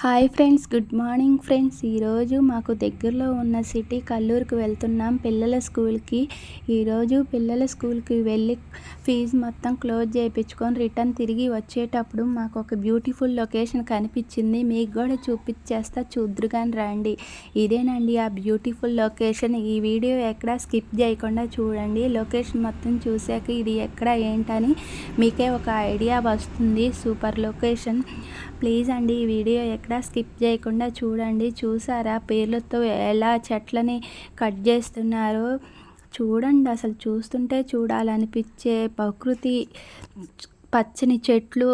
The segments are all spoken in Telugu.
Hi friends, good morning friends. ఈరోజు మాకు దగ్గరలో ఉన్న సిటీ కల్లూరుకి వెళ్తున్నాం పిల్లల స్కూల్కి. ఈరోజు పిల్లల స్కూల్కి వెళ్ళి ఫీజు మొత్తం క్లోజ్ చేయించుకొని రిటర్న్ తిరిగి వచ్చేటప్పుడు మాకు ఒక బ్యూటిఫుల్ లొకేషన్ కనిపించింది. మీకు కూడా చూపించేస్తా, చూద్దురుగాని రండి. ఇదేనండి ఆ బ్యూటిఫుల్ లొకేషన్. ఈ వీడియో ఎక్కడ స్కిప్ చేయకుండా చూడండి. లొకేషన్ మొత్తం చూశాక ఇది ఎక్కడ ఏంటని మీకే ఒక ఐడియా వస్తుంది. Super location. ప్లీజ్ అండి ఈ వీడియో ఎక్కడ స్కిప్ చేయకుండా చూడండి. చూసారా పేర్లతో ఎలా చెట్లని కట్ చేస్తున్నారో చూడండి. అసలు చూస్తుంటే చూడాలనిపించే ప్రకృతి, పచ్చని చెట్లు,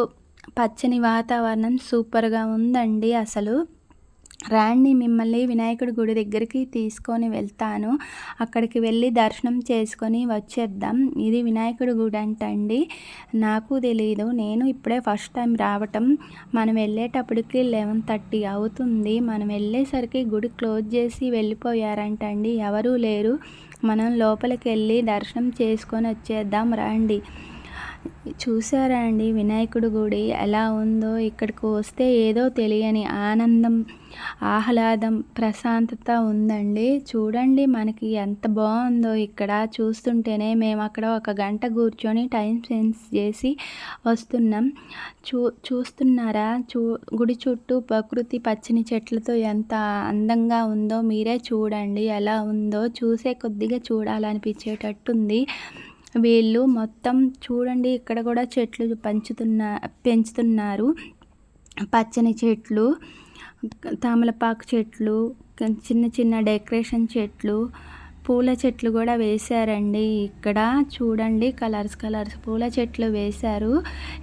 పచ్చని వాతావరణం సూపర్గా ఉందండి. అసలు రాండి, మిమ్మల్ని వినాయకుడి గుడి దగ్గరికి తీసుకొని వెళ్తాను. అక్కడికి వెళ్ళి దర్శనం చేసుకొని వచ్చేద్దాం. ఇది వినాయకుడి గుడి అంటండి, నాకు తెలియదు. నేను ఇప్పుడే ఫస్ట్ టైం రావటం. మనం వెళ్ళేటప్పటికి 11:30 అవుతుంది. మనం వెళ్ళేసరికి గుడి క్లోజ్ చేసి వెళ్ళిపోయారంటండి, ఎవరూ లేరు. మనం లోపలికి వెళ్ళి దర్శనం చేసుకొని వచ్చేద్దాం రండి. చూసారా అండి వినాయకుడి గుడి ఎలా ఉందో? ఇక్కడికి వస్తే ఏదో తెలియని ఆనందం, ఆహ్లాదం, ప్రశాంతత ఉందండి. చూడండి మనకి ఎంత బాగుందో ఇక్కడ. చూస్తుంటేనే మేము అక్కడ ఒక గంట కూర్చొని టైం స్పెండ్ చేసి వస్తున్నాం. చూస్తున్నారా గుడి చుట్టూ ప్రకృతి పచ్చని చెట్లతో ఎంత అందంగా ఉందో మీరే చూడండి. ఎలా ఉందో చూసే కొద్దిగా చూడాలనిపించేటట్టుంది. వీళ్ళు మొత్తం చూడండి, ఇక్కడ కూడా చెట్లు పెంచుతున్నారు. పచ్చని చెట్లు, తమలపాకు చెట్లు, చిన్న చిన్న డెకరేషన్ చెట్లు, పూల చెట్లు కూడా వేశారండి. ఇక్కడ చూడండి కలర్స్ పూల చెట్లు వేశారు.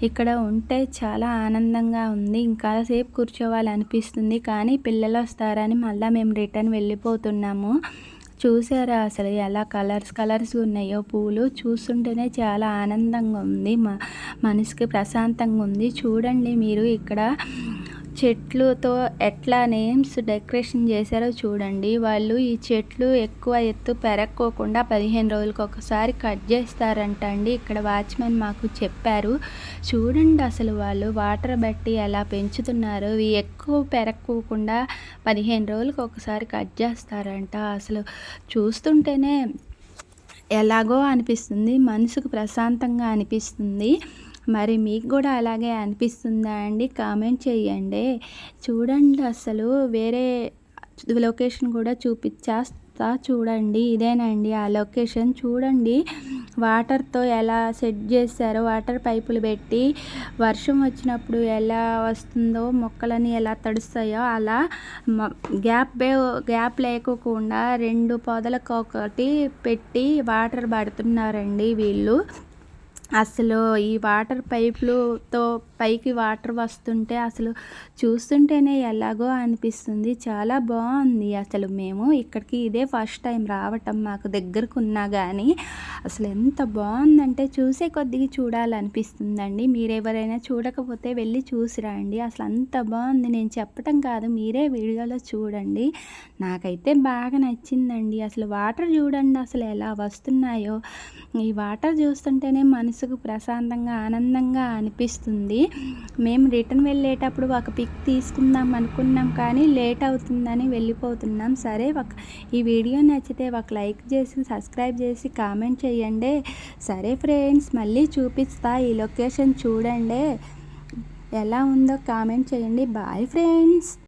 ఇక్కడ ఉంటే చాలా ఆనందంగా ఉంది. ఇంకా సేపు కూర్చోవాలనిపిస్తుంది, కానీ పిల్లలు వస్తారని మళ్ళీ మేము రిటర్న్ వెళ్ళిపోతున్నాము. చూసారా అసలు ఎలా కలర్స్ ఉన్నాయో పూలు? చూస్తుంటేనే చాలా ఆనందంగా ఉంది, మనసుకి ప్రశాంతంగా ఉంది. చూడండి మీరు ఇక్కడ చెట్లుతో ఎట్లా నేమ్స్ డెకరేషన్ చేశారో చూడండి. వాళ్ళు ఈ చెట్లు ఎక్కువ ఎత్తు పెరక్కోకుండా 15 రోజులకు ఒకసారి కట్ చేస్తారంట అండి. ఇక్కడ వాచ్మెన్ మాకు చెప్పారు. చూడండి అసలు వాళ్ళు వాటర్ బట్టి ఎలా పెంచుతున్నారు. ఇవి ఎక్కువ పెరక్కోకుండా 15 రోజులకు ఒకసారి కట్ చేస్తారంట. అసలు చూస్తుంటేనే ఎలాగో అనిపిస్తుంది, మనసుకు ప్రశాంతంగా అనిపిస్తుంది. మరి మీకు కూడా అలాగే అనిపిస్తుందా అండి? కామెంట్ చేయండి. చూడండి అసలు వేరే లొకేషన్ కూడా చూపించేస్తా చూడండి. ఇదేనండి ఆ లొకేషన్. చూడండి వాటర్తో ఎలా సెట్ చేశారో, వాటర్ పైపులు పెట్టి వర్షం వచ్చినప్పుడు ఎలా వస్తుందో, మొక్కలని ఎలా తడుస్తాయో అలా గ్యాప్ లేకోకుండా 2 పొదలకు ఒకటి పెట్టి వాటర్ పడుతున్నారండి వీళ్ళు. అసలు ఈ వాటర్ పైపులతో పైకి వాటర్ వస్తుంటే అసలు చూస్తుంటేనే ఎలాగో అనిపిస్తుంది. చాలా బాగుంది. అసలు మేము ఇక్కడికి ఇదే ఫస్ట్ టైం రావటం. మాకు దగ్గరకు ఉన్నా కానీ అసలు ఎంత బాగుందంటే చూసే కొద్దిగా చూడాలనిపిస్తుందండి. మీరు ఎవరైనా చూడకపోతే వెళ్ళి చూసిరండి. అసలు అంత బాగుంది. నేను చెప్పటం కాదు, మీరే వీడియోలో చూడండి. నాకైతే బాగా నచ్చిందండి. అసలు వాటర్ చూడండి అసలు ఎలా వస్తున్నాయో. ఈ వాటర్ చూస్తుంటేనే మనసుకు ప్రశాంతంగా, ఆనందంగా అనిపిస్తుంది. మేము రిటర్న్ వెళ్ళేటప్పుడు ఒక పిక్ తీసుకుందాం అనుకున్నాం, కానీ లేట్ అవుతుందని వెళ్ళిపోతున్నాం. సరే, ఈ వీడియో నచ్చితే ఒక లైక్ చేసి, సబ్స్క్రైబ్ చేసి, కామెంట్ చేయండి. సరే ఫ్రెండ్స్, మళ్ళీ చూపిస్తా. ఈ లొకేషన్ చూడండి ఎలా ఉందో కామెంట్ చేయండి. Bye friends.